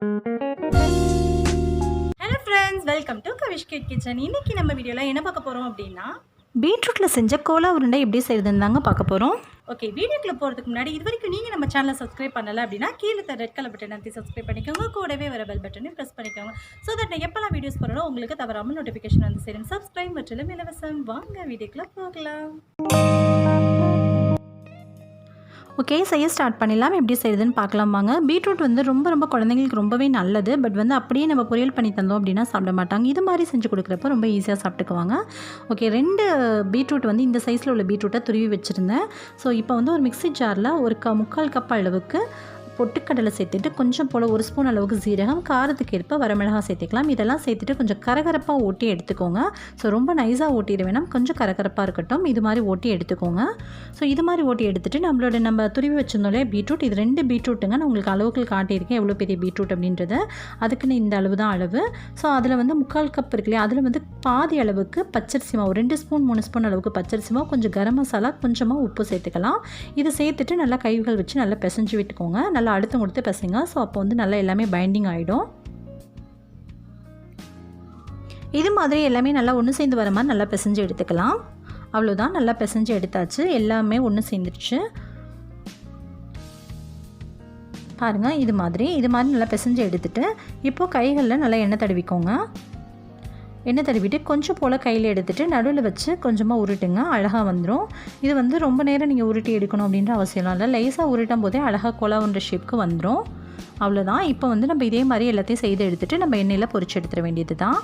Hello friends, welcome to Kavish kitchen. இன்றைக்கி நம்ம வீடியோவில் என்ன பார்க்க போகிறோம் அப்படின்னா, பீட்ரூட்டில் செஞ்ச கோலா உருண்டை எப்படி செய்யுதுன்னு தாங்க பார்க்க போகிறோம். ஓகே, வீடியோக்குள்ள போகிறதுக்கு முன்னாடி இது வரைக்கும் நீங்கள் நம்ம சேனலை சப்ஸ்கிரைப் பண்ணலை அப்படின்னா கீழே ரெட் கலர் பட்டன் அழுத்தி சப்ஸ்கிரைப் பண்ணிக்கோங்க. கூடவே வர பெல் பட்டனையும் ப்ரெஸ் பண்ணிக்கோங்க. ஸோ தட் நான் எப்போல்லாம் வீடியோஸ் போகிறோம் உங்களுக்கு தவறாமல் நோட்டிஃபிகேஷன் வந்து சேரும். சப்ஸ்கிரைப் மற்றும் இலவசம். வாங்க வீடியோக்குள்ளே போகலாம். ஓகே, செய்ய ஸ்டார்ட் பண்ணிடலாம். எப்படி செய்யுதுன்னு பார்க்கலாம் வாங்க. பீட்ரூட் வந்து ரொம்ப குழந்தைங்களுக்கு ரொம்பவே நல்லது. பட் வந்து அப்படியே நம்ம பொரியல் பண்ணி தந்தோம் அப்படின்னா சாப்பிட மாட்டாங்க. இது மாதிரி செஞ்சு கொடுக்குறப்ப ரொம்ப ஈஸியாக சாப்பிட்டுக்குவாங்க. ஓகே, 2 பீட்ரூட் வந்து இந்த சைஸில் உள்ள பீட்ரூட்டை துருவி வச்சுருந்தேன். ஸோ இப்போ வந்து ஒரு மிக்ஸி ஜாரில் ஒரு 3/4 கப் அளவுக்கு பொட்டுக்கடலை சேர்த்துட்டு கொஞ்சம் போல் 1 ஸ்பூன் அளவுக்கு சீரகம், காரத்துக்கு ஏற்ப வரமிளகாய் சேர்த்துக்கலாம். இதெல்லாம் சேர்த்துட்டு கொஞ்சம் கரகரப்பாக ஓட்டி எடுத்துக்கோங்க. ஸோ ரொம்ப நைஸாக ஓட்டிட வேணாம், கொஞ்சம் கரகரப்பாக இருக்கட்டும். இது மாதிரி ஓட்டி எடுத்துக்கோங்க. ஸோ இது மாதிரி ஓட்டி எடுத்துகிட்டு நம்ம துருவி வச்சிருந்தோம்லே பீட்ரூட், இது 2 பீட்ரூட்டுங்க. நான் உங்களுக்கு அளவுகள் காட்டியிருக்கேன் எவ்வளோ பெரிய பீட்ரூட் அப்படின்றத. அதுக்குன்னு இந்த அளவு தான் அளவு. ஸோ அதில் வந்து 3/4 கப் இருக்கு இல்லையா, அதில் வந்து பாதி அளவுக்கு பச்சரிசி மாவு, 2 ஸ்பூன் 3 ஸ்பூன் அளவுக்கு பச்சரிசி மாவு, கொஞ்சம் கரம் மசாலா, கொஞ்சமாக உப்பு சேர்த்துக்கலாம். இதை சேர்த்துட்டு நல்லா கைகள் வச்சு நல்லா பிசைஞ்சு விட்டுக்கோங்க. நல்லா அழுத்தம் கொடுத்து பிசைங்க. ஸோ அப்போ வந்து நல்லா எல்லாமே பைண்டிங் ஆகிடும். இது மாதிரி எல்லாமே நல்லா ஒன்று சேர்ந்து வர மாதிரி நல்லா பிசைஞ்சு எடுத்துக்கலாம். அவ்வளோதான், நல்லா பிசைஞ்சு எடுத்தாச்சு. எல்லாமே ஒன்று சேர்ந்துருச்சு பாருங்கள். இது மாதிரி நல்லா பிசைஞ்சு எடுத்துகிட்டு இப்போது கைகளில் நல்லா எண்ணெய் தடவிக்கோங்க. எண்ணெய் தடவிட்டு கொஞ்சம் போல் கையில் எடுத்துகிட்டு நடுவில் வச்சு கொஞ்சமாக உருட்டுங்க. அழகாக வந்துடும். இது வந்து ரொம்ப நேரம் நீங்கள் உருட்டி எடுக்கணும் அப்படின்ற அவசியம்லாம் இல்லை. லேசாக உருட்டும் போதே அழகாக கோலா உருண்டை ஷேப்புக்கு வந்துடும். அவ்வளோதான். இப்போ வந்து நம்ம இதே மாதிரி எல்லாத்தையும் செய்து எடுத்துகிட்டு நம்ம எண்ணெயில் பொரிச்சு எடுத்துட வேண்டியது தான்.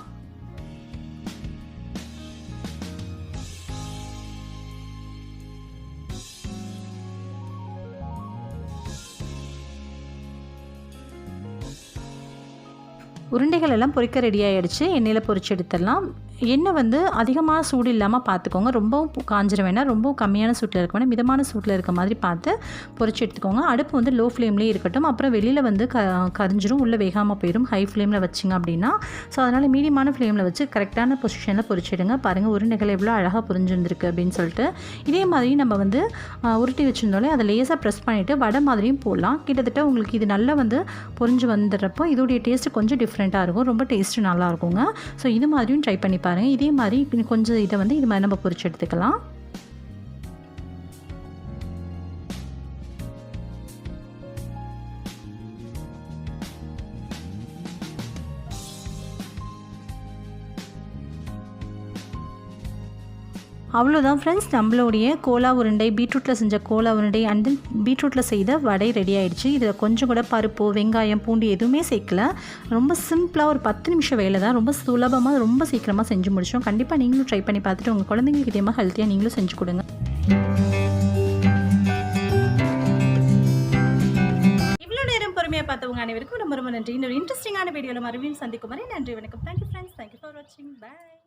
உருண்டைகள் எல்லாம் பொரிக்க ரெடி ஆகிடுச்சு. எண்ணெயில் பொரிச்சு எடுத்துடலாம். எண்ணெய் வந்து அதிகமாக சூடு இல்லாமல் பார்த்துக்கோங்க. ரொம்பவும் காஞ்சிட வேணாம், ரொம்பவும் கம்மியான சூட்டில் இருக்க வேணாம், மிதமான சூட்டில் இருக்க மாதிரி பார்த்து பொரிச்சு எடுத்துக்கோங்க. அடுப்பு வந்து லோ ஃப்ளேம்லேயே இருக்கட்டும். அப்புறம் வெளியில் வந்து கரிஞ்சிரும், உள்ளே வேகாமல் போயிடும் ஹை ஃப்ளேமில் வச்சிங்க அப்படின்னா. ஸோ அதனால் மீடியமான ஃப்ளேமில் வச்சு கரெக்டான பொசிஷனில் பொரிச்சிடுங்க. பாருங்கள் உருண்டைகள் எவ்வளோ அழகாக பொரிஞ்சிருந்துருக்கு அப்படின்னு சொல்லிட்டு. இதே மாதிரி நம்ம வந்து உருட்டி வச்சுருந்தோலே அதை லேசாக ப்ரெஸ் பண்ணிவிட்டு வடை மாதிரியும் போடலாம். கிட்டத்தட்ட உங்களுக்கு இது நல்லா வந்து பொரிஞ்சு வந்துடுறப்போ இதோடைய டேஸ்ட்டு கொஞ்சம் டிஃப்ரெண்ட்டாக இருக்கும். ரொம்ப டேஸ்ட்டு நல்லா இருக்குங்க. ஸோ இது மாதிரியும் ட்ரை பண்ணி பாருங்கள். இதே மாதிரி கொஞ்சம் இதை வந்து இது மாதிரி நம்ம பொரிச்சு எடுத்துக்கலாம். அவ்வளோதான் ஃப்ரெண்ட்ஸ், நம்மளுடைய கோலா உருண்டை, பீட்ரூட்டில் செஞ்ச கோலா உருண்டை அண்ட் தென் பீட்ரூட்டில் செய்த வடை ரெடி ஆகிடுச்சு. இதில் கொஞ்சம் கூட பருப்பு, வெங்காயம், பூண்டு எதுவுமே சேர்க்கல. ரொம்ப சிம்பிளாக ஒரு 10 நிமிஷம் வேலை தான். ரொம்ப சுலபமாக ரொம்ப சீக்கிரமாக செஞ்சு முடிச்சோம். கண்டிப்பாக நீங்களும் ட்ரை பண்ணி பார்த்துட்டு உங்கள் குழந்தைங்களுக்கு இதே மாதிரி ஹெல்த்தியாக நீங்களும் செஞ்சு கொடுங்க. இவ்வளோ நேரம் பொறுமையாக பார்த்தவங்க அனைவருக்கும் ரொம்ப நன்றி. இன்னொரு இன்ட்ரெஸ்டிங்கான வீடியோவில் மறுபடியும் சந்திக்கும் வரை நன்றி, வணக்கம். தேங்க்யூ ஃப்ரெண்ட்ஸ், தேங்க்யூ ஃபார் வாட்சிங். பாய்.